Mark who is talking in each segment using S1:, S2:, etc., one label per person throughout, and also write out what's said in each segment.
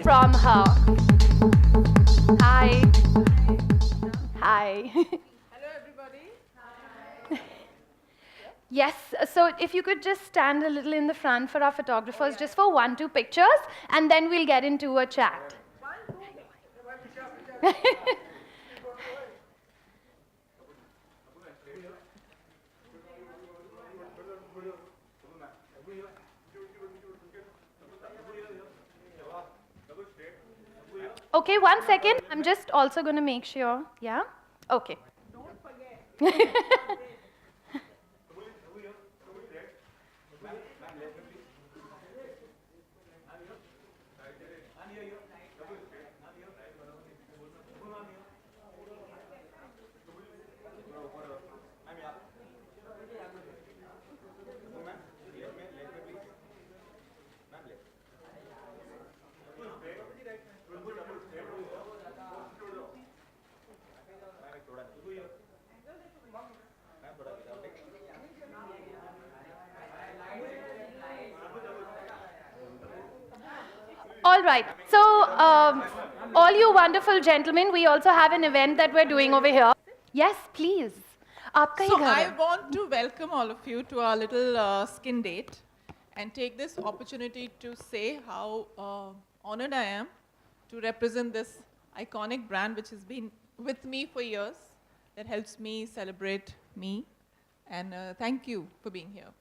S1: From her. Hi. Hi.
S2: Hello, everybody.
S1: Yes, so if you could just stand a little in the front for our photographers, just for 1, 2 pictures, and then we'll get into a chat. Okay, 1 second. I'm just also going to make sure. Yeah? Okay.
S2: Don't forget.
S1: All right. So, all you wonderful gentlemen, we also have an event that we're doing over here. Yes, please. आपका ही
S2: So
S1: घर
S2: I
S1: है.
S2: want to welcome all of you to our little skin date and take this opportunity to say how honored I am to represent this iconic brand which has been with me for years, that helps me celebrate me. And thank you for being here.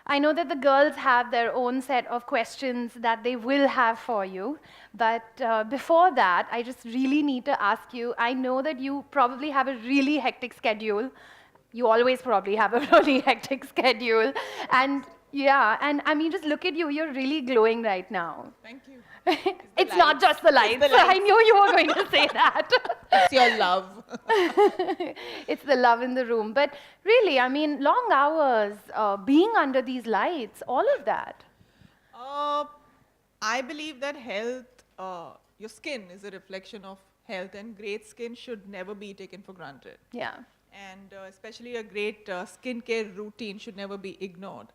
S1: I know that the girls have their own set of questions that they will have for you. But before that, I just really need to ask you, I know that you probably have a really hectic schedule. You always probably have a really hectic schedule. And yeah, and I mean, just look at you, you're really glowing right now.
S2: Thank you.
S1: It's not just the lights.
S2: the
S1: I
S2: lights.
S1: knew you were going to say that.
S2: It's your love.
S1: It's the love in the room. But really, I mean, long hours, being under these lights, all of that.
S2: I believe that health, your skin is a reflection of health, and great skin should never be taken for granted.
S1: Yeah.
S2: And especially a great skincare routine should never be ignored.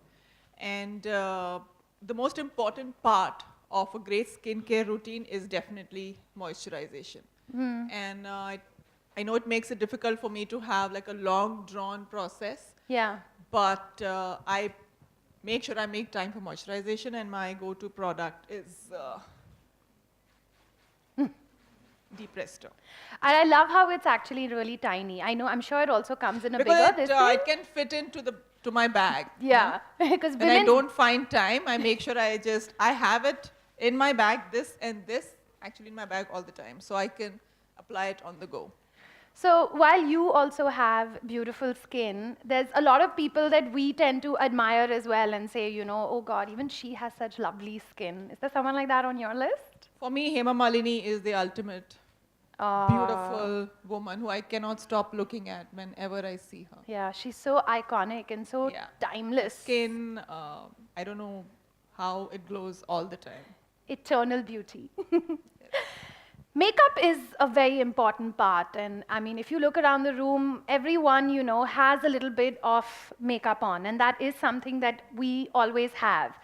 S2: And the most important part of a great skincare routine is definitely moisturization. And I know it makes it difficult for me to have like a long drawn process,
S1: Yeah.
S2: but I make sure I make time for moisturization, and my go-to product is Deep Resto.
S1: And I love how it's actually really tiny. I know, I'm sure it also comes in a
S2: Because
S1: bigger, this thing.
S2: it can fit into my bag.
S1: Yeah, because
S2: When I
S1: women,
S2: don't find time, I make sure I have it in my bag, this and this, actually in my bag all the time, so I can apply it on the go.
S1: so while you also have beautiful skin, there's a lot of people that we tend to admire as well and say, you know, oh God, even she has such lovely skin. Is there someone like that on your list?
S2: For me, Hema Malini is the ultimate beautiful woman who I cannot stop looking at whenever I see her.
S1: Yeah, she's so iconic and so
S2: Yeah.
S1: timeless.
S2: Skin, I don't know how it glows all the time.
S1: Eternal beauty. Makeup is a very important part, and I mean, if you look around the room, everyone, you know, has a little bit of makeup on, and that is something that we always have.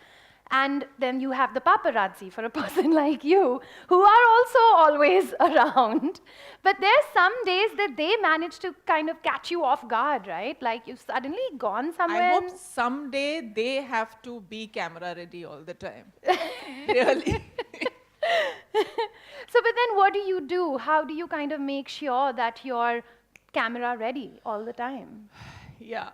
S1: And then you have the paparazzi for a person like you, who are also always around. But there's some days that they manage to kind of catch you off guard, right? Like you've suddenly gone somewhere.
S2: I hope someday they have to be camera ready all the time. Really.
S1: So, but then what do you do? How do you kind of make sure that you're camera ready all the time?
S2: Yeah.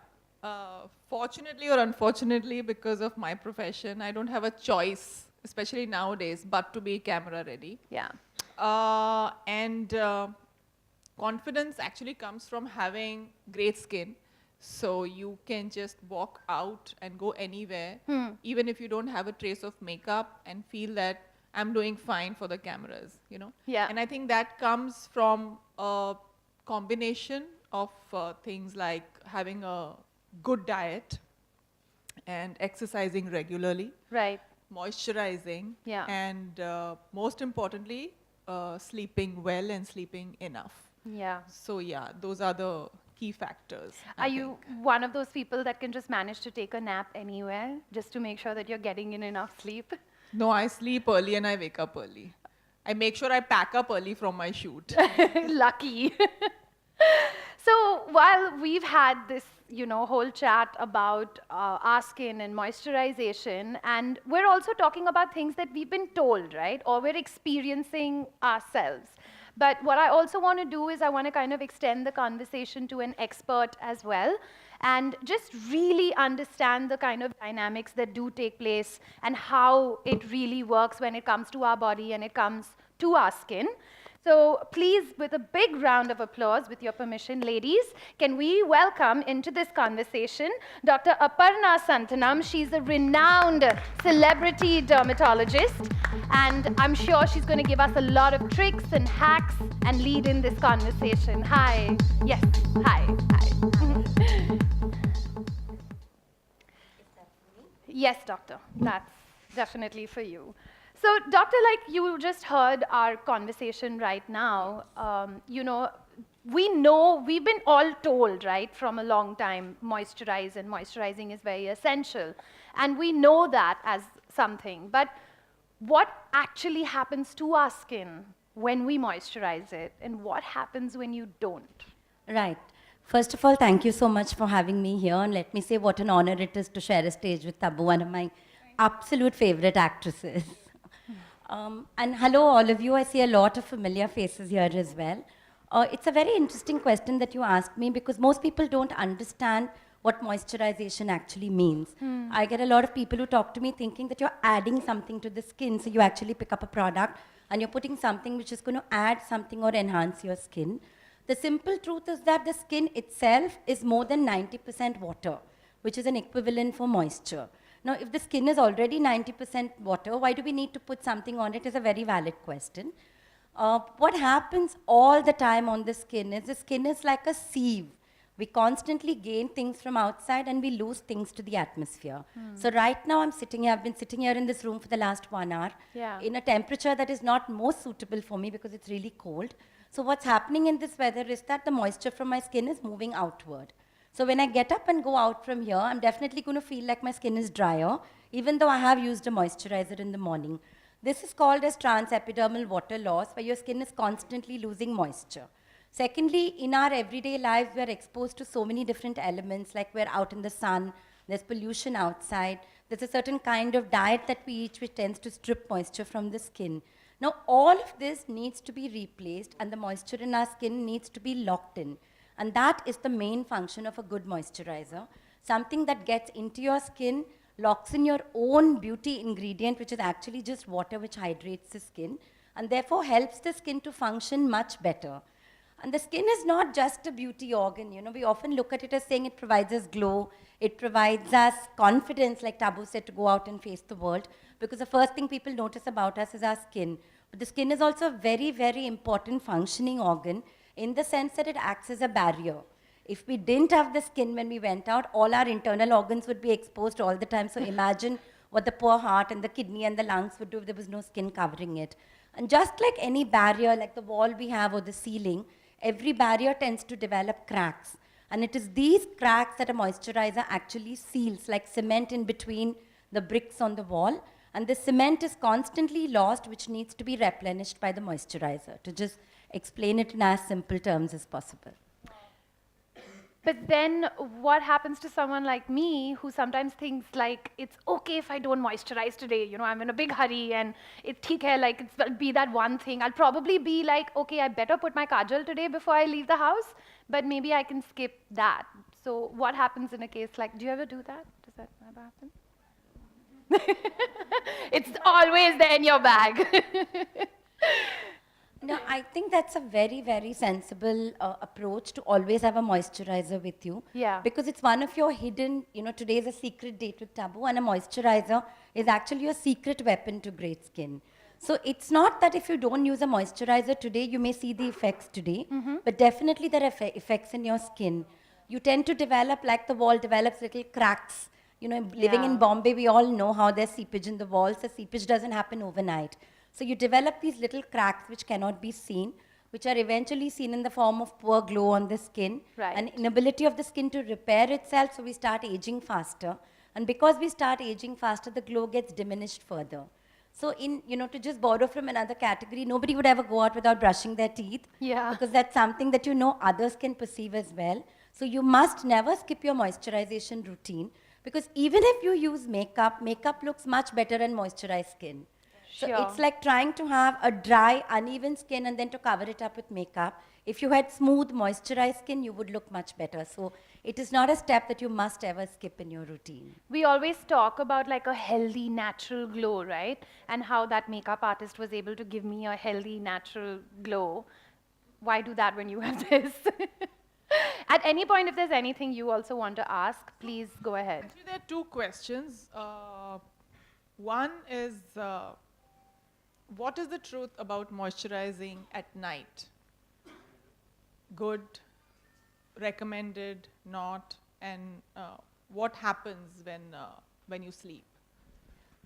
S2: Fortunately or unfortunately, because of my profession, I don't have a choice, especially nowadays, but to be camera ready.
S1: Yeah.
S2: And confidence actually comes from having great skin. So you can just walk out and go anywhere, even if you don't have a trace of makeup, and feel that I'm doing fine for the cameras, you know?
S1: Yeah.
S2: And I think that comes from a combination of things like having a good diet and exercising regularly,
S1: Right.
S2: moisturizing,
S1: Yeah.
S2: and most importantly, sleeping well and sleeping enough.
S1: Yeah.
S2: So yeah, those are the key factors.
S1: Are
S2: I
S1: you
S2: think.
S1: one of those people that can just manage to take a nap anywhere just to make sure that you're getting in enough sleep?
S2: No, I sleep early and I wake up early. I make sure I pack up early from my shoot.
S1: Lucky. So while we've had this, whole chat about our skin and moisturization, and we're also talking about things that we've been told, right? Or we're experiencing ourselves. But what I also want to do is I want to kind of extend the conversation to an expert as well and just really understand the kind of dynamics that do take place and how it really works when it comes to our body and it comes to our skin. So please, with a big round of applause, with your permission, ladies, can we welcome into this conversation Dr. Aparna Santhanam. She's a renowned celebrity dermatologist, and I'm sure she's going to give us a lot of tricks and hacks and lead in this conversation. Hi. Yes. Hi. Hi. Yes, doctor. That's definitely for you. So, doctor, like you just heard our conversation right now, we've been all told, right, from a long time, moisturize, and moisturizing is very essential. And we know that as something. But what actually happens to our skin when we moisturize it, and what happens when you don't?
S3: Right. First of all, thank you so much for having me here. And let me say what an honor it is to share a stage with Tabu, one of my absolute favorite actresses. And hello, all of you. I see a lot of familiar faces here as well. It's a very interesting question that you asked me because most people don't understand what moisturization actually means. I get a lot of people who talk to me thinking that you're adding something to the skin. So you actually pick up a product and you're putting something which is going to add something or enhance your skin. The simple truth is that the skin itself is more than 90% water, which is an equivalent for moisture. Now, if the skin is already 90% water, why do we need to put something on it is a very valid question. What happens all the time on the skin is like a sieve. We constantly gain things from outside and we lose things to the atmosphere. So right now I've been sitting here in this room for the last 1 hour in a temperature that is not most suitable for me because it's really cold. So what's happening in this weather is that the moisture from my skin is moving outward. So when I get up and go out from here, I'm definitely going to feel like my skin is drier, even though I have used a moisturizer in the morning. This is called as transepidermal water loss, where your skin is constantly losing moisture. Secondly, in our everyday lives, we are exposed to so many different elements, like we're out in the sun, there's pollution outside, there's a certain kind of diet that we eat which tends to strip moisture from the skin. Now, all of this needs to be replaced, and the moisture in our skin needs to be locked in. And that is the main function of a good moisturizer. Something that gets into your skin, locks in your own beauty ingredient, which is actually just water which hydrates the skin, and therefore helps the skin to function much better. And the skin is not just a beauty organ. We often look at it as saying it provides us glow, it provides us confidence, like Tabu said, to go out and face the world, because the first thing people notice about us is our skin. But the skin is also a very, very important functioning organ, in the sense that it acts as a barrier. If we didn't have the skin when we went out, all our internal organs would be exposed all the time. So imagine what the poor heart and the kidney and the lungs would do if there was no skin covering it. And just like any barrier, like the wall we have or the ceiling, every barrier tends to develop cracks. And it is these cracks that a moisturizer actually seals, like cement in between the bricks on the wall. And the cement is constantly lost, which needs to be replenished by the moisturizer, to just explain it in as simple terms as possible.
S1: But then what happens to someone like me who sometimes thinks like, it's okay if I don't moisturize today, I'm in a big hurry and it's theek hai, like it'll be that one thing. I'll probably be like, okay, I better put my kajal today before I leave the house, but maybe I can skip that. So what happens in a case like, do you ever do that? Does that ever happen? It's always there in your bag.
S3: No, I think that's a very, very sensible approach to always have a moisturizer with you.
S1: Yeah.
S3: Because it's one of your hidden, today is a secret date with Tabu, and a moisturizer is actually your secret weapon to great skin. So it's not that if you don't use a moisturizer today, you may see the effects today, but definitely there are effects in your skin. You tend to develop, like the wall develops little cracks. Living in Bombay, we all know how there's seepage in the walls. The seepage doesn't happen overnight. So you develop these little cracks which cannot be seen. which are eventually seen in the form of poor glow on the skin,
S1: Right.
S3: and inability of the skin to repair itself, so we start aging faster. And because we start aging faster, the glow gets diminished further. So to just borrow from another category, nobody would ever go out without brushing their teeth,
S1: Yeah.
S3: because that's something that others can perceive as well. So you must never skip your moisturization routine, because even if you use makeup, makeup looks much better in moisturized skin. So
S1: Sure.
S3: it's like trying to have a dry, uneven skin and then to cover it up with makeup. If you had smooth, moisturized skin, you would look much better. So it is not a step that you must ever skip in your routine.
S1: We always talk about like a healthy, natural glow, right? And how that makeup artist was able to give me a healthy, natural glow. Why do that when you have this? At any point, if there's anything you also want to ask, please go ahead.
S2: Actually, there are two questions. One is, what is the truth about moisturizing at night? Good, recommended, not, and what happens when you sleep?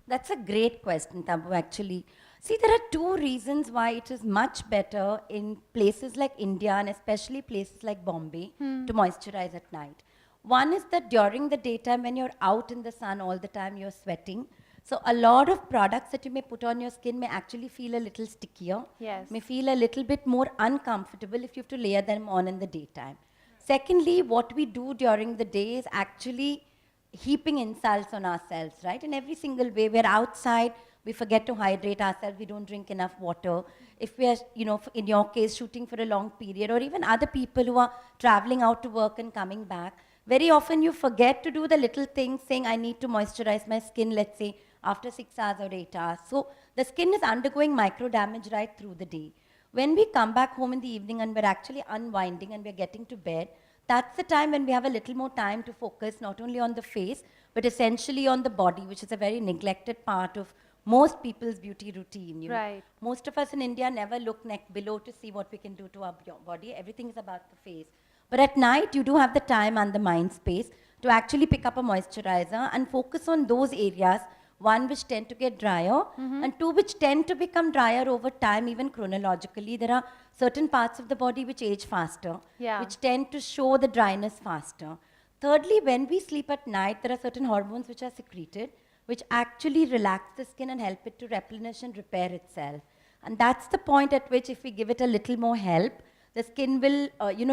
S3: That's a great question, Tabu, actually. See, there are two reasons why it is much better in places like India and especially places like Bombay to moisturize at night. One is that during the daytime, when you're out in the sun all the time, you're sweating. So a lot of products that you may put on your skin may actually feel a little stickier,
S1: Yes.
S3: may feel a little bit more uncomfortable if you have to layer them on in the daytime. Secondly, what we do during the day is actually heaping insults on ourselves, right? In every single way, we're outside, we forget to hydrate ourselves, we don't drink enough water. If we are, in your case, shooting for a long period, or even other people who are traveling out to work and coming back, very often you forget to do the little things, saying, I need to moisturize my skin, let's say, after 6 hours or 8 hours. So the skin is undergoing micro damage right through the day. When we come back home in the evening and we're actually unwinding and we're getting to bed, that's the time when we have a little more time to focus not only on the face, but essentially on the body, which is a very neglected part of most people's beauty routine.
S1: Right.
S3: Most of us in India never look neck below to see what we can do to our body. Everything is about the face. But at night, you do have the time and the mind space to actually pick up a moisturizer and focus on those areas, one, which tend to get drier, and two, which tend to become drier over time, even chronologically. There are certain parts of the body which age faster,
S1: Yeah.
S3: which tend to show the dryness faster. Thirdly, when we sleep at night, there are certain hormones which are secreted, which actually relax the skin and help it to replenish and repair itself. And that's the point at which, if we give it a little more help, the skin will,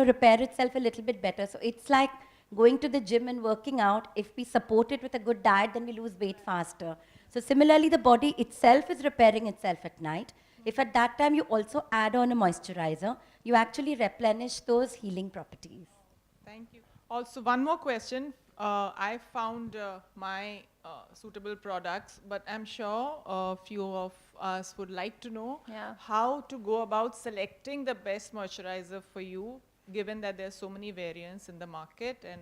S3: repair itself a little bit better. So it's like going to the gym and working out. If we support it with a good diet, then we lose weight faster. So similarly, the body itself is repairing itself at night. If at that time you also add on a moisturizer, you actually replenish those healing properties.
S2: Thank you. Also, one more question. I found my suitable products, but I'm sure a few of us would like to know how to go about selecting the best moisturizer for you, given that there's so many variants in the market, and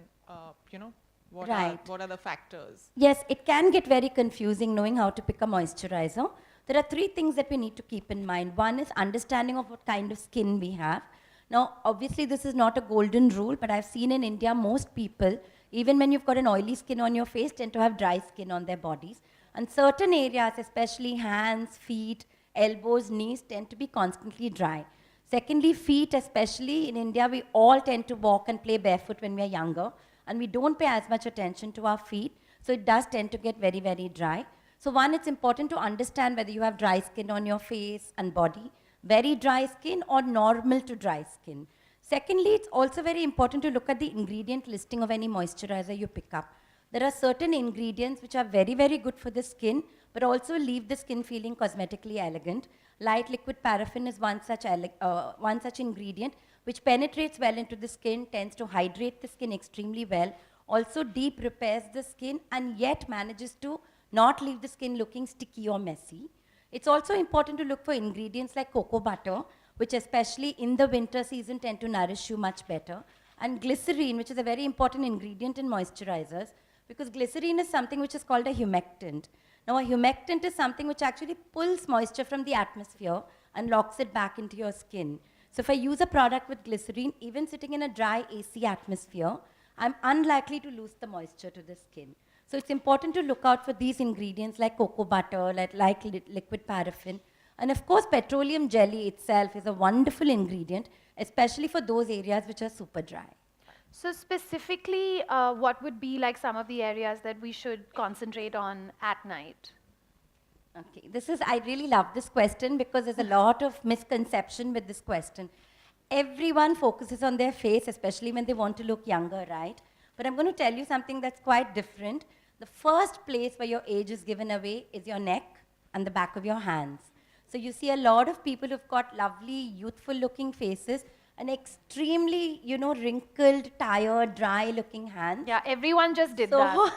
S2: what are the factors?
S3: Yes, it can get very confusing knowing how to pick a moisturizer. There are three things that we need to keep in mind. One is understanding of what kind of skin we have. Now, obviously, this is not a golden rule, but I've seen in India, most people, even when you've got an oily skin on your face, tend to have dry skin on their bodies. And certain areas, especially hands, feet, elbows, knees, tend to be constantly dry. Secondly, feet, especially in India, we all tend to walk and play barefoot when we are younger, and we don't pay as much attention to our feet, so it does tend to get very, very dry. So one, it's important to understand whether you have dry skin on your face and body, very dry skin, or normal to dry skin. Secondly, it's also very important to look at the ingredient listing of any moisturizer you pick up. There are certain ingredients which are very, very good for the skin, but also leave the skin feeling cosmetically elegant. Light liquid paraffin is one such ingredient which penetrates well into the skin, tends to hydrate the skin extremely well, also deep repairs the skin, and yet manages to not leave the skin looking sticky or messy. It's also important to look for ingredients like cocoa butter, which especially in the winter season tend to nourish you much better, and glycerine, which is a very important ingredient in moisturizers, because glycerine is something which is called a humectant. Now, a humectant is something which actually pulls moisture from the atmosphere and locks it back into your skin. So if I use a product with glycerine, even sitting in a dry AC atmosphere, I'm unlikely to lose the moisture to the skin. So it's important to look out for these ingredients like cocoa butter, like liquid paraffin. And of course, petroleum jelly itself is a wonderful ingredient, especially for those areas which are super dry.
S1: So specifically, what would be like some of the areas that we should concentrate on at night?
S3: Okay, I really love this question because there's a lot of misconception with this question. Everyone focuses on their face, especially when they want to look younger, right? But I'm going to tell you something that's quite different. The first place where your age is given away is your neck and the back of your hands. So you see a lot of people who've got lovely, youthful looking faces and extremely, wrinkled, tired, dry looking hands.
S1: Yeah, everyone just did that.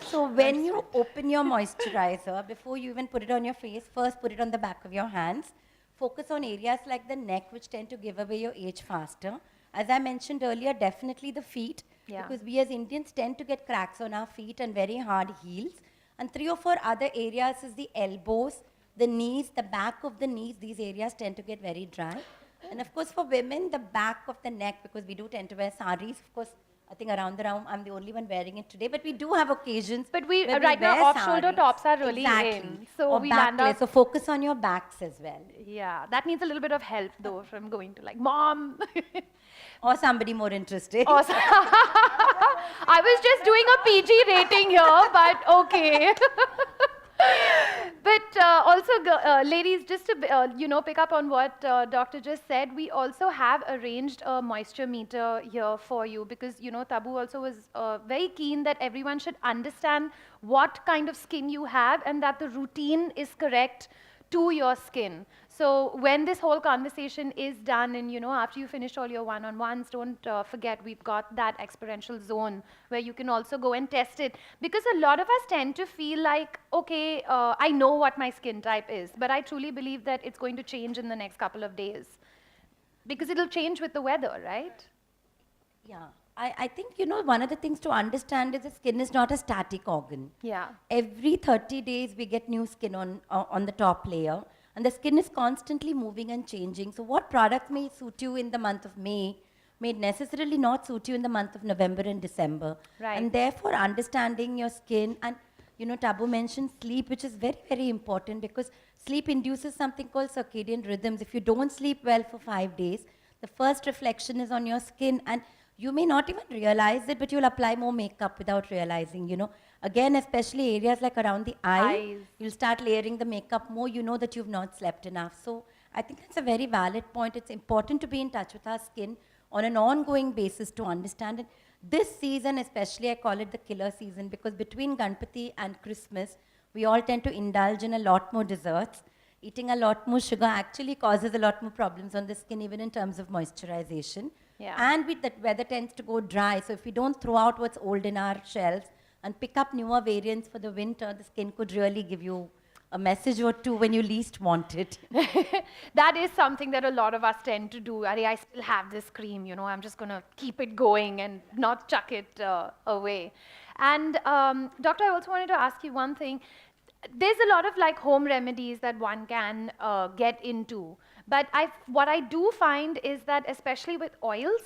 S3: So when you open your moisturizer, before you even put it on your face, first put it on the back of your hands. Focus on areas like the neck, which tend to give away your age faster. As I mentioned earlier, definitely the feet, because we as Indians tend to get cracks on our feet and very hard heels. And 3 or 4 other areas is the elbows, the knees, the back of the knees. These areas tend to get very dry. And of course, for women, the back of the neck, because we do tend to wear saris. Of course, I think around the room, I'm the only one wearing it today. But we do have occasions.
S1: But right now, off-shoulder tops are really
S3: exactly.
S1: in. So
S3: or
S1: we land up.
S3: So focus on your backs as well.
S1: Yeah, that needs a little bit of help though from going to like, Mom.
S3: Or somebody more interesting.
S1: I was just doing a PG rating here, but okay. But also, ladies, just to pick up on what Doctor just said, we also have arranged a moisture meter here for you because Tabu also was very keen that everyone should understand what kind of skin you have and that the routine is correct to your skin. So when this whole conversation is done and after you finish all your one-on-ones, don't forget we've got that experiential zone where you can also go and test it, because a lot of us tend to feel like, okay, I know what my skin type is, but I truly believe that it's going to change in the next couple of days because it'll change with the weather, right?
S3: Yeah. I think, one of the things to understand is the skin is not a static organ.
S1: Yeah.
S3: Every 30 days, we get new skin on the top layer. And the skin is constantly moving and changing. So what products may suit you in the month of May may necessarily not suit you in the month of November and December.
S1: Right.
S3: And therefore, understanding your skin and, Tabu mentioned sleep, which is very, very important because sleep induces something called circadian rhythms. If you don't sleep well for 5 days, the first reflection is on your skin. And you may not even realize it, but you'll apply more makeup without realizing, Again, especially areas like around the eyes, you'll start layering the makeup more, that you've not slept enough. So I think that's a very valid point. It's important to be in touch with our skin on an ongoing basis to understand it. This season especially, I call it the killer season because between Ganpati and Christmas, we all tend to indulge in a lot more desserts. Eating a lot more sugar actually causes a lot more problems on the skin, even in terms of moisturization.
S1: Yeah.
S3: And with that, weather tends to go dry. So if we don't throw out what's old in our shelves and pick up newer variants for the winter, the skin could really give you a message or two when you least want it.
S1: That is something that a lot of us tend to do. I still have this cream, I'm just going to keep it going and not chuck it away. And Doctor, I also wanted to ask you one thing. There's a lot of like home remedies that one can get into. But what I do find is that, especially with oils,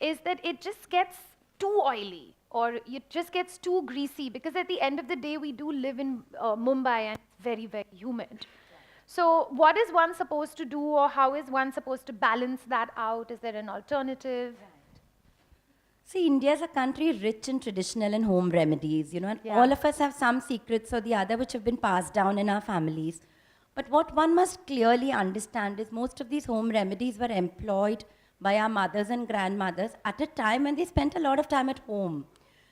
S1: is that it just gets too oily or it just gets too greasy, because at the end of the day, we do live in Mumbai and it's very, very humid. So what is one supposed to do, or how is one supposed to balance that out? Is there an alternative?
S3: See, India is a country rich in traditional and home remedies, and all of us have some secrets or the other which have been passed down in our families. But what one must clearly understand is most of these home remedies were employed by our mothers and grandmothers at a time when they spent a lot of time at home.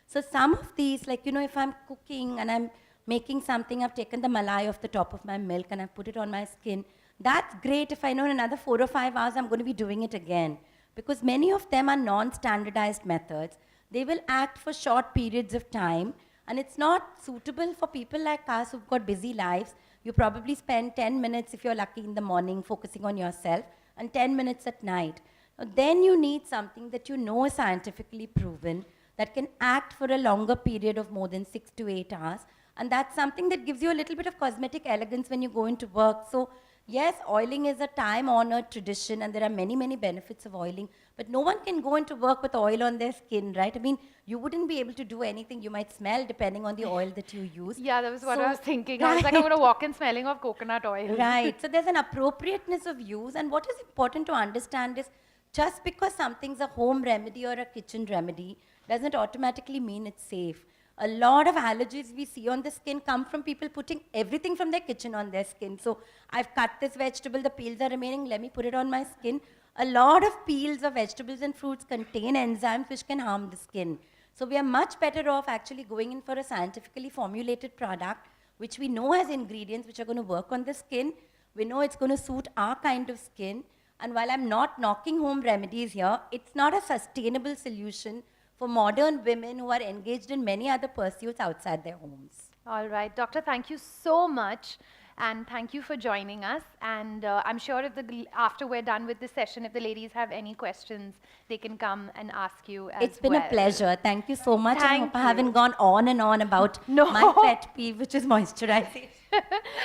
S3: So some of these, like, if I'm cooking and I'm making something, I've taken the malai off the top of my milk and I've put it on my skin. That's great if I know in another 4 or 5 hours I'm going to be doing it again. Because many of them are non-standardized methods. They will act for short periods of time, and it's not suitable for people like us who've got busy lives. You probably spend 10 minutes, if you're lucky, in the morning focusing on yourself, and 10 minutes at night. Now, then you need something that is scientifically proven, that can act for a longer period of more than 6 to 8 hours. And that's something that gives you a little bit of cosmetic elegance when you go into work. So Yes, oiling is a time-honored tradition, and there are many, many benefits of oiling. But no one can go into work with oil on their skin, right? I mean, you wouldn't be able to do anything. You might smell depending on the oil that you use.
S1: Yeah, that was what I was
S3: So,
S1: thinking. I was like, I'm
S3: right.
S1: going to walk in smelling of coconut oil.
S3: Right. So there's an appropriateness of use, and what is important to understand is just because something's a home remedy or a kitchen remedy doesn't automatically mean it's safe. A lot of allergies we see on the skin come from people putting everything from their kitchen on their skin. So I've cut this vegetable, the peels are remaining, let me put it on my skin. A lot of peels of vegetables and fruits contain enzymes which can harm the skin. So we are much better off actually going in for a scientifically formulated product which we know has ingredients which are going to work on the skin. We know it's going to suit our kind of skin. And while I'm not knocking home remedies here, it's not a sustainable solution for modern women who are engaged in many other pursuits outside their homes.
S1: All right, Doctor, thank you so much. And thank you for joining us. And I'm sure if after we're done with this session, if the ladies have any questions, they can come and ask you as well.
S3: It's been a pleasure. Thank you so much. I hope I haven't gone on and on about
S1: No.
S3: my pet peeve, which is moisturization.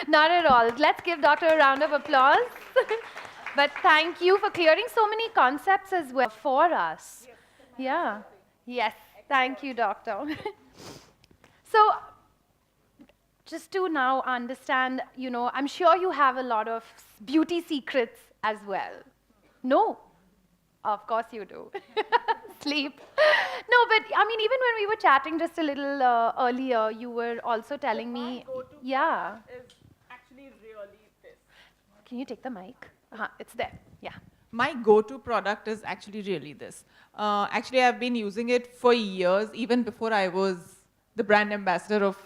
S1: Not at all. Let's give Doctor a round of applause. But thank you for clearing so many concepts as well for us. Yeah. Yes. Thank you, Doctor. So, just to now understand, I'm sure you have a lot of beauty secrets as well. No? Of course you do. Sleep. No, but I mean, even when we were chatting just a little earlier, you were also telling me, yeah.
S2: Is actually really this.
S1: Can you take the mic? It's there. Yeah.
S2: My go-to product is actually really this. Actually, I've been using it for years, even before I was the brand ambassador of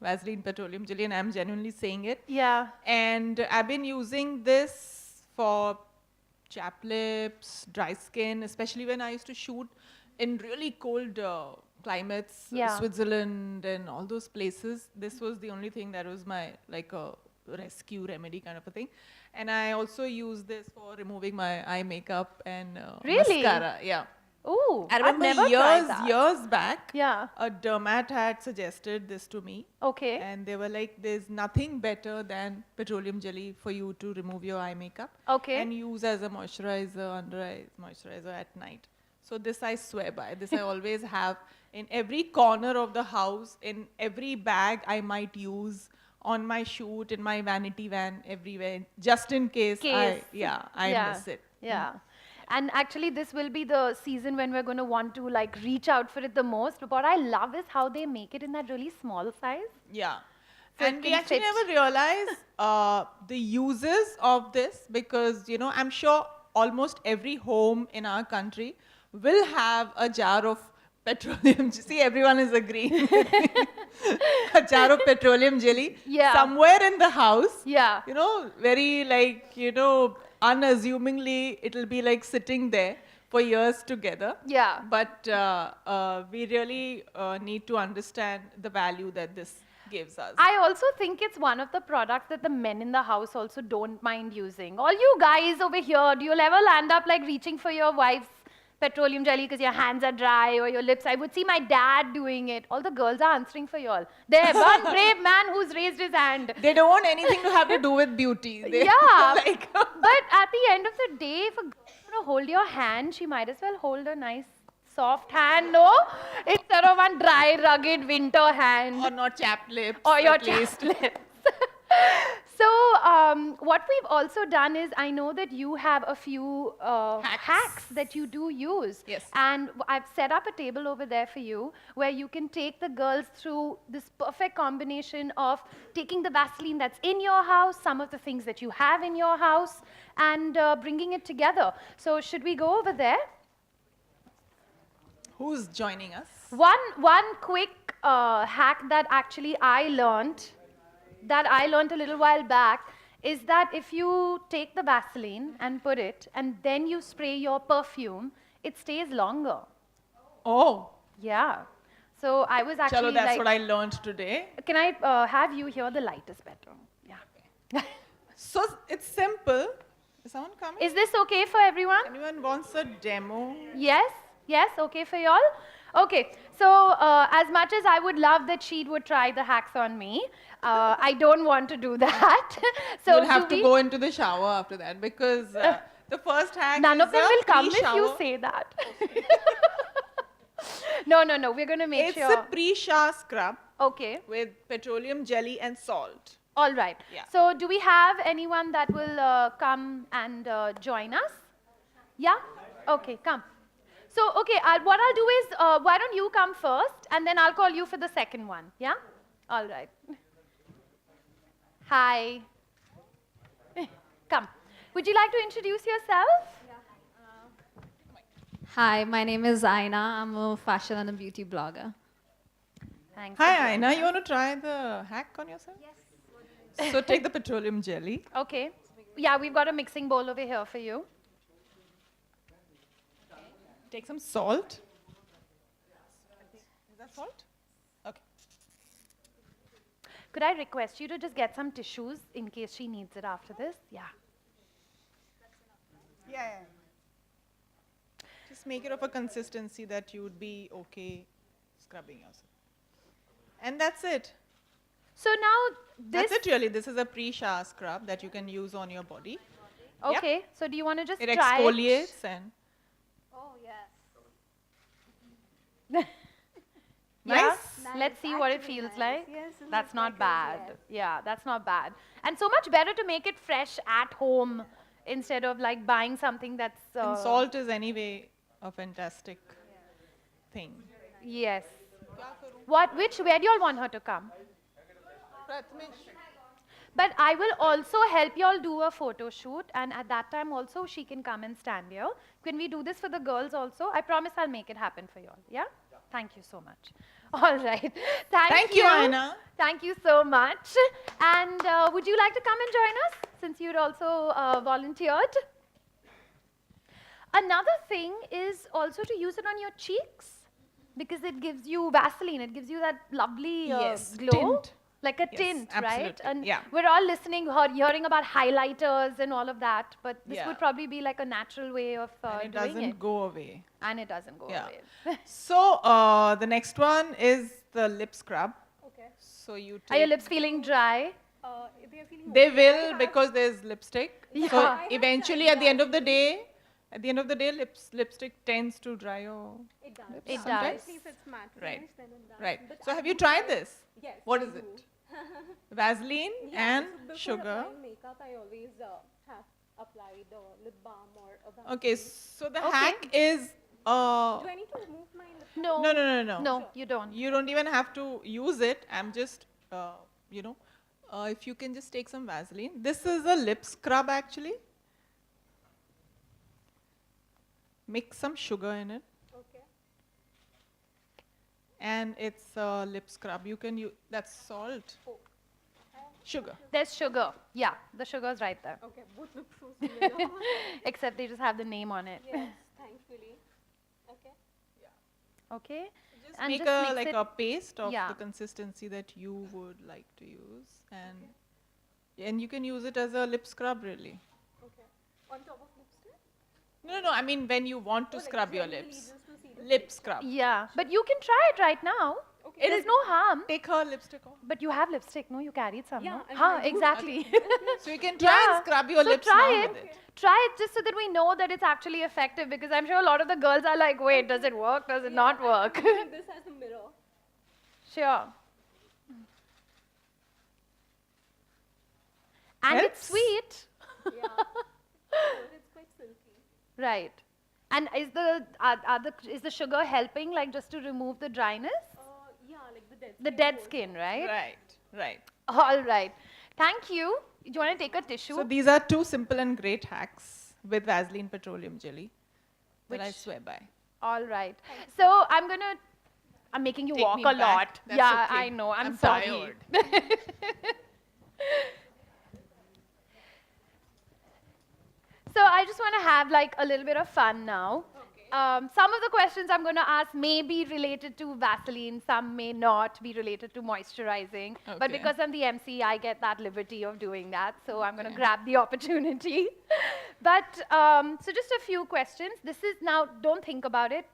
S2: Vaseline Petroleum Jelly, and I'm genuinely saying it.
S1: Yeah.
S2: And I've been using this for chapped lips, dry skin, especially when I used to shoot in really cold climates,
S1: Yeah.
S2: Switzerland and all those places. This was the only thing that was my, like a rescue remedy kind of a thing. And I also use this for removing my eye makeup and
S1: Really?
S2: mascara. Yeah.
S1: Ooh,
S2: I remember
S1: I've never tried that.
S2: years back,
S1: Yeah.
S2: a dermat had suggested this to me.
S1: Okay.
S2: And they were like, there's nothing better than petroleum jelly for you to remove your eye makeup.
S1: Okay.
S2: And use as a moisturizer, under eye moisturizer at night. So this I swear by. This I always have in every corner of the house, in every bag I might use, on my shoot, in my vanity van, everywhere, just in case. I miss it.
S1: Yeah. And actually, this will be the season when we're going to want to like reach out for it the most. But what I love is how they make it in that really small size.
S2: Yeah.
S1: So
S2: And
S1: it
S2: we
S1: can
S2: actually
S1: fit.
S2: never realize the uses of this because, I'm sure almost every home in our country will have a jar of petroleum. See, everyone is agreeing with me. A jar of petroleum jelly somewhere in the house.
S1: Yeah.
S2: Very like, unassumingly, it'll be like sitting there for years together.
S1: Yeah.
S2: But we really need to understand the value that this gives us.
S1: I also think it's one of the products that the men in the house also don't mind using. All you guys over here, do you ever land up like reaching for your wife's petroleum jelly because your hands are dry or your lips? I would see my dad doing it. All the girls are answering for y'all. There, one brave man who's raised his hand.
S2: They don't want anything to have to do with beauty.
S1: Yeah.
S2: Like
S1: But at the end of the day, if a girl is going to hold your hand, she might as well hold a nice soft hand, no? Instead of one dry, rugged winter hand.
S2: or not chapped lips.
S1: Or your
S2: at least.
S1: chapped lips. So what we've also done is, I know that you have a few hacks that you do use.
S2: Yes.
S1: And I've set up a table over there for you where you can take the girls through this perfect combination of taking the Vaseline that's in your house, some of the things that you have in your house, and bringing it together. So should we go over there?
S2: Who's joining us?
S1: One quick hack that actually I learned a little while back is that if you take the Vaseline and put it and then you spray your perfume, it stays longer.
S2: Oh.
S1: Yeah. So I was actually
S2: Chalo, that's
S1: like,
S2: what I learned today.
S1: can I have you here? The light is better. Yeah.
S2: So it's simple. Is someone coming?
S1: Is this okay for everyone?
S2: Anyone wants a demo?
S1: Yes, okay for y'all. Okay, so as much as I would love that she would try the hacks on me, I don't want to do that. So
S2: You'll have
S1: do
S2: to
S1: we?
S2: go into the shower after that because the first hack
S1: None
S2: is
S1: of them
S2: a
S1: will come if you
S2: pre-shower.
S1: say that. No, no, no. We're going to make
S2: It's a
S1: sure.
S2: pre-shower scrub
S1: Okay.
S2: with petroleum jelly and salt.
S1: All right.
S2: Yeah.
S1: So do we have anyone that will come and join us? Yeah? Okay, come. So, okay, what I'll do is, why don't you come first, and then I'll call you for the second one. Yeah? All right. Hi. Come. Would you like to introduce yourself?
S4: Hi, my name is Aina. I'm a fashion and a beauty blogger.
S1: Thanks. for
S2: Hi,
S1: joining
S2: Aina.
S1: us.
S2: You want to try the hack on yourself? Yes. So take the petroleum jelly.
S1: Okay. Yeah, we've got a mixing bowl over here for you.
S2: Take some salt. Is that salt? Okay.
S1: Could I request you to just get some tissues in case she needs it after this? Yeah.
S2: Yeah. Just make it of a consistency that you would be okay scrubbing yourself. And that's it.
S1: So now this.
S2: That's it really. This is a pre-shower scrub that you can use on your body.
S1: Okay. So do you want to just
S2: It
S1: try
S2: exfoliates and
S4: Oh, yes.
S1: Yeah?
S2: nice.
S1: Let's see what it
S4: Actually
S1: feels
S4: nice.
S1: like.
S4: Yes, it
S1: That's
S4: looks
S1: not
S4: like
S1: bad.
S4: yes.
S1: Yeah, that's not bad. And so much better to make it fresh at home instead of like buying something that's.
S2: And salt is anyway a fantastic thing.
S1: Yes. Where do you all want her to come? But I will also help you all do a photo shoot, and at that time also she can come and stand here. Can we do this for the girls also? I promise I'll make it happen for you all. Yeah? Thank you so much. All right.
S2: Thank you, Aina.
S1: Thank you so much. And would you like to come and join us since you'd also volunteered? Another thing is also to use it on your cheeks because it gives you Vaseline. It gives you that lovely
S2: Yes,
S1: glow.
S2: tint.
S1: Like a
S2: Yes,
S1: tint, right?
S2: absolutely,
S1: And
S2: yeah.
S1: we're all listening, hearing about highlighters and all of that, but this
S2: Yeah.
S1: would probably be like a natural way of
S2: And it
S1: doing
S2: doesn't
S1: it.
S2: go away.
S1: And it doesn't go
S2: Yeah.
S1: away.
S2: So the next one is the lip scrub.
S4: Okay.
S2: So you
S1: Are your
S2: take,
S1: lips feeling dry?
S4: They are feeling
S2: they will because there's lipstick.
S1: Yeah.
S2: So
S1: I have
S2: eventually at the end of the day, lipstick tends to dry your
S4: It does.
S1: It
S2: sometimes.
S1: does.
S4: If it's matte
S2: Right.
S4: finish, then it does.
S2: Right.
S4: But
S2: So
S4: I
S2: have you
S4: do
S2: tried
S4: try-
S2: this?
S4: Yes.
S2: What
S4: I
S2: is
S4: do.
S2: it? Vaseline
S4: Yeah,
S2: and
S4: so before
S2: sugar.
S4: applying makeup, I always have applied lip balm or a Vaseline.
S2: Okay, so the
S1: Okay.
S2: hack is
S4: Do I need to remove my lip balm?
S1: No.
S2: no.
S1: No, you don't.
S2: You don't even have to use it. I'm just, if you can just take some Vaseline. This is a lip scrub actually. Mix some sugar in it.
S4: Okay.
S2: And it's a lip scrub. You can use, that's salt.
S4: Oh.
S2: Sugar.
S1: There's sugar. Yeah, the sugar's right there.
S4: Okay, both look so similar.
S1: Except they just have the name on it.
S4: Yes, thankfully. Okay.
S1: Okay?
S2: Just
S1: And
S2: make
S1: just mix
S2: like
S1: it-
S2: a paste of
S1: Yeah.
S2: the consistency that you would like to use. And you can use it as a lip scrub really.
S4: Okay. On top of lipstick?
S2: No, I mean when you want to
S4: Or like
S2: scrub your
S4: generally
S2: lips.
S4: just to see the
S2: Lip scrub.
S1: Yeah, but you can try it right now.
S4: Okay.
S1: There's no harm.
S2: Take her lipstick off.
S1: But you have lipstick, no? You carried some,
S4: Yeah,
S1: no?
S4: I mean,
S1: Huh,
S4: I do.
S1: exactly.
S2: So you can try and scrub your
S1: so
S2: lips
S1: try
S2: now
S1: it.
S2: with it.
S1: Try it just so that we know that it's actually effective because I'm sure a lot of the girls are like, wait, does it work? Does it not work?
S4: Using this as a mirror.
S1: Sure. And it's
S2: Helps.
S1: sweet.
S4: Yeah. So it's quite silky.
S1: Right. And is the sugar helping like just to remove the dryness?
S4: Yeah, like the dead
S1: The
S4: skin
S1: dead
S4: goes
S1: skin,
S4: off.
S1: right?
S2: Right.
S1: All right. Thank you. Do you want to take a tissue?
S2: So these are two simple and great hacks with Vaseline petroleum jelly that I
S1: Which-
S2: swear by.
S1: All right. So I'm making you
S2: Take
S1: walk
S2: me
S1: a
S2: back.
S1: lot.
S2: That's
S1: Yeah,
S2: okay.
S1: I know. I'm
S2: I'm
S1: sorry.
S2: tired.
S1: So I just want to have like a little bit of fun now. Some of the questions I'm going to ask may be related to Vaseline, some may not be related to moisturizing. But
S2: Okay.
S1: because I'm the MC, I get that liberty of doing that. So I'm going to grab the opportunity. But so just a few questions. This is now, don't think about it.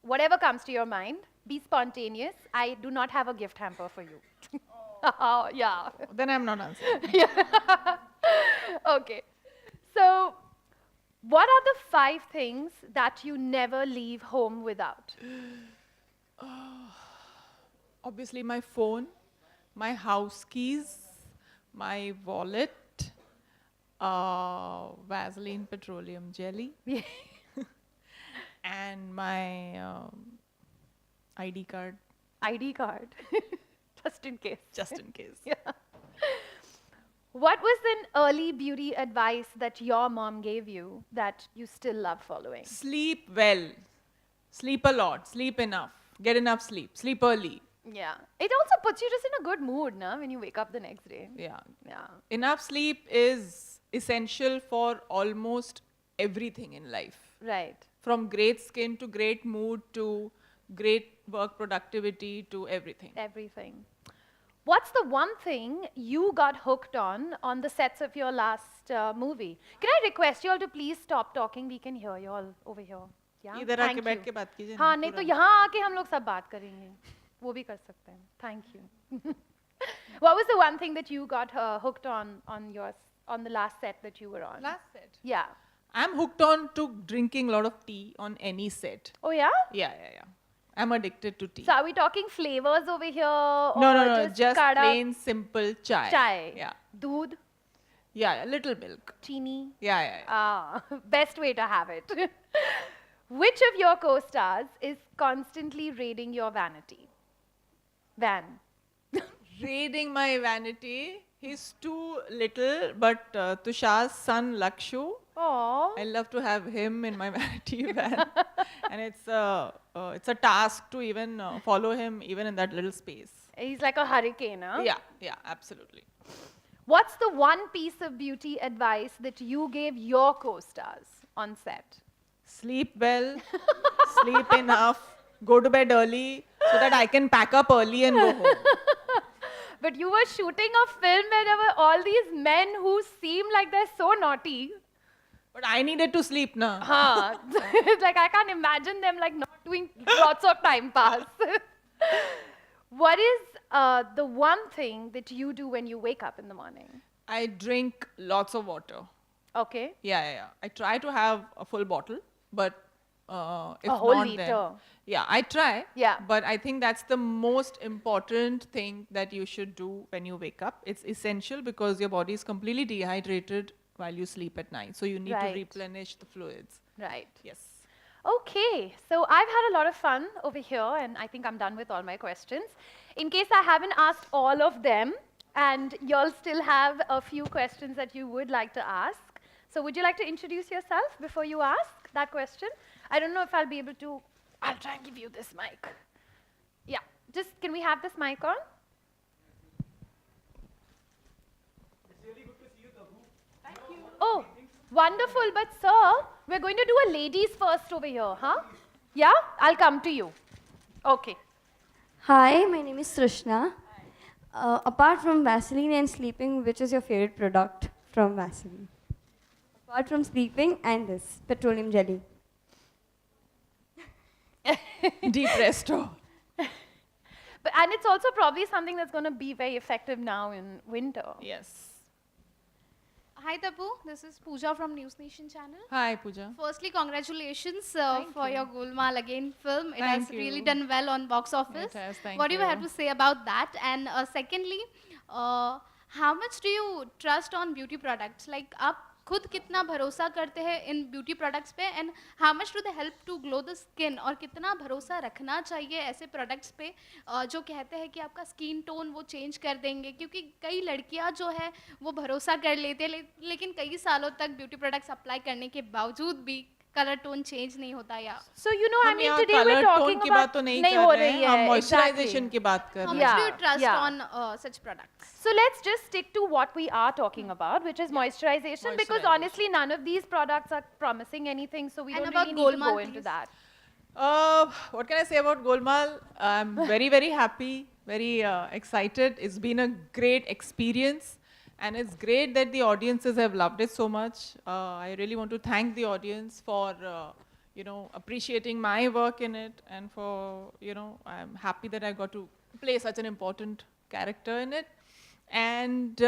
S1: whatever comes to your mind, be spontaneous. I do not have a gift hamper for you. Oh, yeah.
S2: Then I'm not answering.
S1: Okay. So, what are the 5 things that you never leave home without?
S2: Obviously, my phone, my house keys, my wallet, Vaseline petroleum jelly, and my ID card,
S1: ID card, just in case.
S2: just in case.
S1: Yeah. What was an early beauty advice that your mom gave you that you still love following?
S2: Sleep well, sleep a lot, sleep enough, get enough sleep, sleep early.
S1: Yeah. It also puts you just in a good mood, na, when you wake up the next day.
S2: Yeah.
S1: Yeah.
S2: Enough sleep is essential for almost everything in life.
S1: Right.
S2: From great skin to great mood to great work productivity to everything.
S1: Everything. What's the one thing you got hooked on the sets of your last movie? Can I request you all to please stop talking? We can hear you all over here. Yeah.
S2: इधर आके
S1: Thank
S2: बैठ
S1: you.
S2: के बात कीजिए ना,
S1: हाँ नहीं तो
S2: पूरा।
S1: यहाँ आके हम लोग सब बात करेंगे वो भी कर सकते हैं. Thank you. What was the one thing that you got hooked on the last set that you were on?
S2: Last set.
S1: Yeah.
S2: I'm hooked on to drinking a lot of tea on any set.
S1: Oh yeah?
S2: Yeah. I'm addicted to tea.
S1: So are we talking flavors over here?
S2: No, just
S1: kada
S2: plain simple chai.
S1: chai?
S2: Yeah.
S1: Doodh?
S2: Yeah, a little milk.
S1: Chini?
S2: Yeah.
S1: Ah, best way to have it. Which of your co-stars is constantly raiding your vanity? Van.
S2: Raiding my vanity. He's too little, but Tushar's son Lakshu,
S1: Oh.
S2: I love to have him in my vanity van. And it's a task to even follow him even in that little space.
S1: He's like a hurricane, huh?
S2: Yeah, absolutely.
S1: What's the one piece of beauty advice that you gave your co-stars on set?
S2: Sleep well, sleep enough, go to bed early so that I can pack up early and go home.
S1: But you were shooting a film where there were all these men who seem like they're so naughty.
S2: But I needed to sleep now.
S1: Huh. It's like I can't imagine them like not doing lots of time pass. What is the one thing that you do when you wake up in the morning?
S2: I drink lots of water.
S1: Okay.
S2: Yeah. I try to have a full bottle, but if
S1: A whole
S2: not,
S1: liter.
S2: then yeah, I try.
S1: Yeah.
S2: But I think that's the most important thing that you should do when you wake up. It's essential because your body is completely dehydrated while you sleep at night, so you need
S1: Right.
S2: to replenish the fluids.
S1: Right.
S2: Yes.
S1: Okay, so I've had a lot of fun over here, and I think I'm done with all my questions. In case I haven't asked all of them, and y'all still have a few questions that you would like to ask, so would you like to introduce yourself before you ask that question? I don't know if I'll be able to. I'll try and give you this mic. Yeah, just can we have this mic on? Oh, wonderful. But sir, we're going to do a ladies first over here, huh? Yeah? I'll come to you. Okay.
S5: Hi, my name is Trishna. Apart from Vaseline and sleeping, which is your favorite product from Vaseline? Apart from sleeping and this, petroleum jelly.
S2: Deep resto.
S1: And it's also probably something that's going to be very effective now in winter.
S2: Yes.
S6: Hi Tabu, this is Pooja from News Nation channel.
S2: Hi, Pooja.
S6: Firstly, congratulations
S2: Thank
S6: for
S2: you.
S6: your Golmaal Again film. It
S2: Thank
S6: has really
S2: you.
S6: done well on box office.
S2: It has, thank
S6: what do you
S2: you.
S6: have to say about that? And secondly, how much do you trust on beauty products? Like, आप खुद कितना भरोसा करते हैं इन beauty products पे and how much do they help to glow the skin और कितना भरोसा रखना चाहिए ऐसे प्रोडक्ट्स पे जो कहते हैं कि आपका स्किन टोन वो चेंज कर देंगे क्योंकि कई लड़कियां जो है वो भरोसा कर लेते हैं लेकिन कई सालों तक ब्यूटी प्रोडक्ट्स अप्लाई करने के बावजूद भी कलर टोन चेंज नहीं होता या
S1: So you know, I
S2: हम
S1: mean,
S2: यहाँ
S1: today we're
S2: colour
S1: talking
S2: tone की
S1: about
S2: बात तो नहीं
S1: हो
S2: कर रहे
S1: रही
S2: हैं, हम
S1: है,
S2: moisturization
S1: exactly.
S2: की बात कर
S6: how
S2: रहे
S6: much
S2: हैं.
S6: do you trust
S1: yeah.
S6: on such products?
S1: So let's just stick to what we are talking about, which is moisturization, because
S2: Moisturization.
S1: honestly, none of these products are promising anything, so we
S6: And
S1: don't
S6: about
S1: really need to
S6: Golmaal,
S1: go into
S6: please.
S1: that.
S2: What can I say about Golmaal? I'm very, very happy, very excited. It's been a great experience. And it's great that the audiences have loved it so much. I really want to thank the audience for, appreciating my work in it, and for, I'm happy that I got to play such an important character in it. And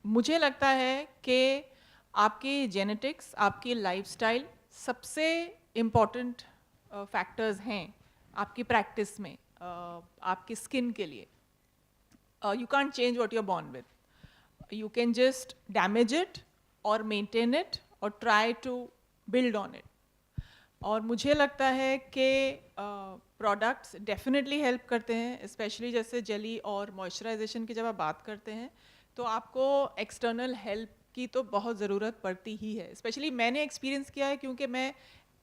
S2: मुझे लगता है कि आपके genetics, आपकी lifestyle सबसे important factors हैं आपकी practice में, आपकी स्किन के लिए. You can't change what you're born with. You can just damage it or maintain it or try to build on it. और मुझे लगता है कि प्रोडक्ट्स डेफिनेटली हेल्प करते हैं, स्पेशली जैसे जेली और मॉइस्चराइजेशन की जब आप बात करते हैं तो आपको एक्सटर्नल हेल्प की तो बहुत ज़रूरत पड़ती ही है. स्पेशली मैंने एक्सपीरियंस किया है क्योंकि मैं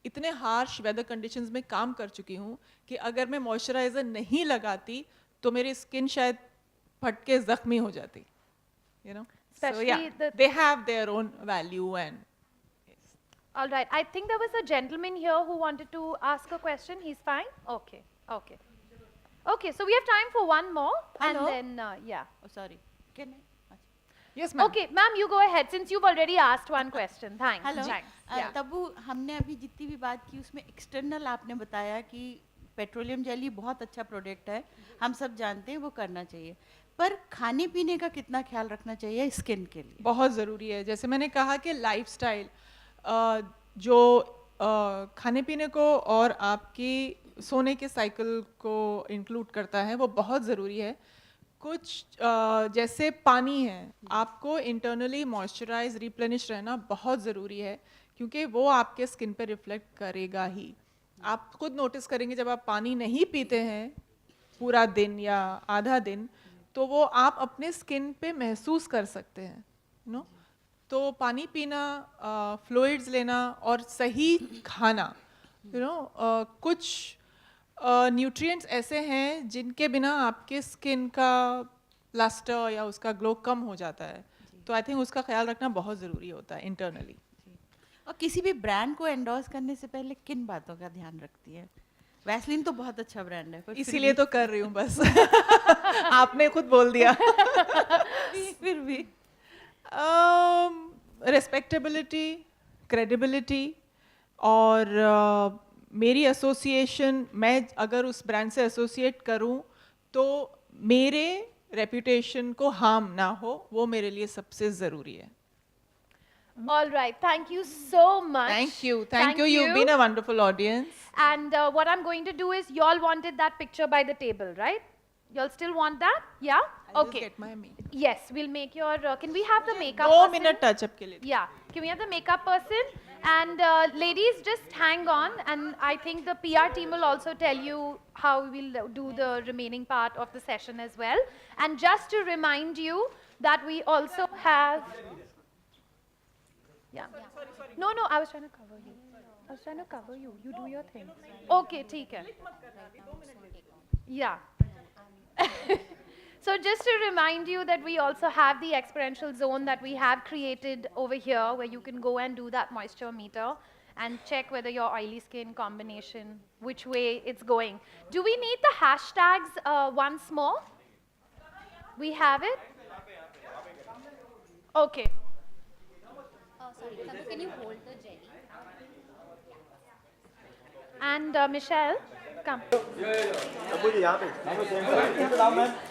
S2: इतने हार्श वेदर कंडीशंस में काम कर चुकी हूँ कि अगर मैं मॉइस्चराइज़र नहीं लगाती तो मेरी स्किन शायद फट के ज़ख्मी हो जाती. So yeah, they have their own value. And
S1: all right, I think there was a gentleman here who wanted to ask a question. He's fine? Okay. So we have time for one more.
S7: Hello?
S1: And then, yeah.
S7: Oh, sorry. Can I?
S2: yes, ma'am.
S1: Okay, ma'am, you go ahead since you've already asked one question. Thanks.
S7: Hello
S1: Yeah.
S7: Tabu, हमने अभी जितनी भी बात की उसमें external आपने बताया कि पेट्रोलियम जेली बहुत अच्छा प्रोडक्ट है, हम सब जानते हैं, वो करना चाहिए, पर खाने पीने का कितना ख्याल रखना चाहिए स्किन के लिए?
S2: बहुत ज़रूरी है. जैसे मैंने कहा कि लाइफस्टाइल जो खाने पीने को और आपकी सोने के साइकिल को इंक्लूड करता है वो बहुत ज़रूरी है. कुछ जैसे पानी है, आपको इंटरनली मॉइस्चराइज रिप्लेनिश रहना बहुत ज़रूरी है क्योंकि वो आपके स्किन पे रिफ्लेक्ट करेगा ही. आप खुद नोटिस करेंगे जब आप पानी नहीं पीते हैं पूरा दिन या आधा दिन तो वो आप अपने स्किन पे महसूस कर सकते हैं. तो पानी पीना, फ्लूइड्स लेना और सही खाना, कुछ न्यूट्रिएंट्स ऐसे हैं जिनके बिना आपके स्किन का लस्टर या उसका ग्लो कम हो जाता है. तो आई थिंक उसका ख्याल रखना बहुत ज़रूरी होता है इंटरनली.
S7: और किसी भी ब्रांड को एंडोर्स करने से पहले किन बातों का ध्यान रखती है? वैसलीन तो बहुत अच्छा ब्रांड है,
S2: इसीलिए तो कर रही हूँ बस. आपने खुद बोल दिया.
S7: फिर भी
S2: रिस्पेक्टेबिलिटी, क्रेडिबिलिटी और मेरी एसोसिएशन, मैं अगर उस ब्रांड से एसोसिएट करूं तो मेरे रेपुटेशन को हार्म ना हो, वो मेरे लिए सबसे ज़रूरी है.
S1: All right, thank you so much.
S2: Thank you. You've been a wonderful audience.
S1: And what I'm going to do is, y'all wanted that picture by the table, right? Y'all still want that? Yeah?
S2: I'll
S1: Okay.
S2: just get my makeup.
S1: Yes, we'll make your, can we have the makeup
S2: 2
S1: person?
S2: minute touch up के लिए.
S1: Yeah, can we have the makeup person? And ladies, just hang on, and I think the PR team will also tell you how we'll do the remaining part of the session as well. And just to remind you that we also have... Yeah. No, I was trying to cover you. You do your thing. Okay, ठीक है. Yeah. So just to remind you that we also have the experiential zone that we have created over here where you can go and do that moisture meter and check whether your oily skin combination, which way it's going. Do we need the hashtags once more? We have it? Okay.
S8: Sorry, Tabu, can you hold the jelly?
S1: And Michelle, come.
S9: Tabu जी यहाँ पे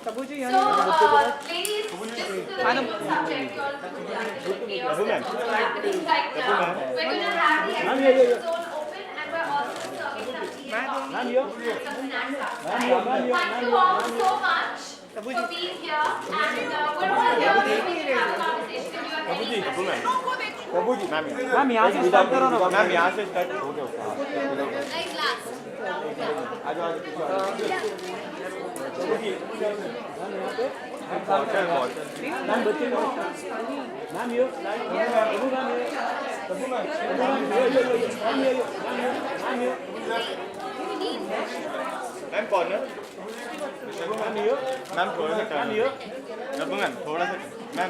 S9: तबू जी
S1: So, ladies, just to the new subject, you all do the chaos that's also happening right now. We're going to have the experiential zone open and we're also serving some tea and coffee and some snacks outside. Thank you all so much for being here, and we're all here so we can have a conversation if you have anything.
S9: Tabu ji ma'am यहाँ से start करो ना. Ma'am यहाँ से start हो गया.
S8: Like glass.
S9: आ जाओ Tabu ji ma'am बच्चे मैम ये तबू मैम ये तबू मैम कॉर्नर मैम ये मैम थोड़ा सा टर्न ये तबू मैम थोड़ा सा मैम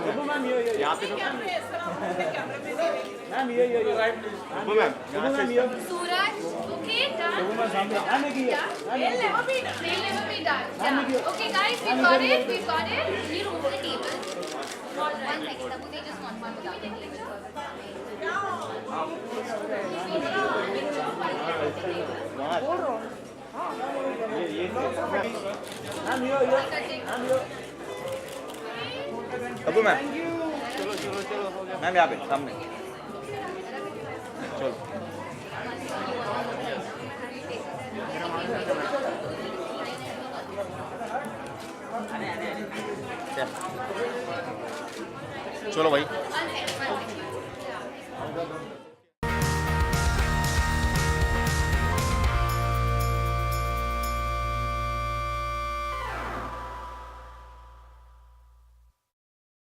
S9: यहाँ पे मैम ये Tabu ma'am
S1: Suraj, okay, done.
S8: They'll never be done. Yeah. Okay, guys, we've got it. Can you remove the table? One second, Tabu, they just want one without the table.
S9: Tabu ma'am, ma'am यहाँ पे सामने, चलो। चलो भाई।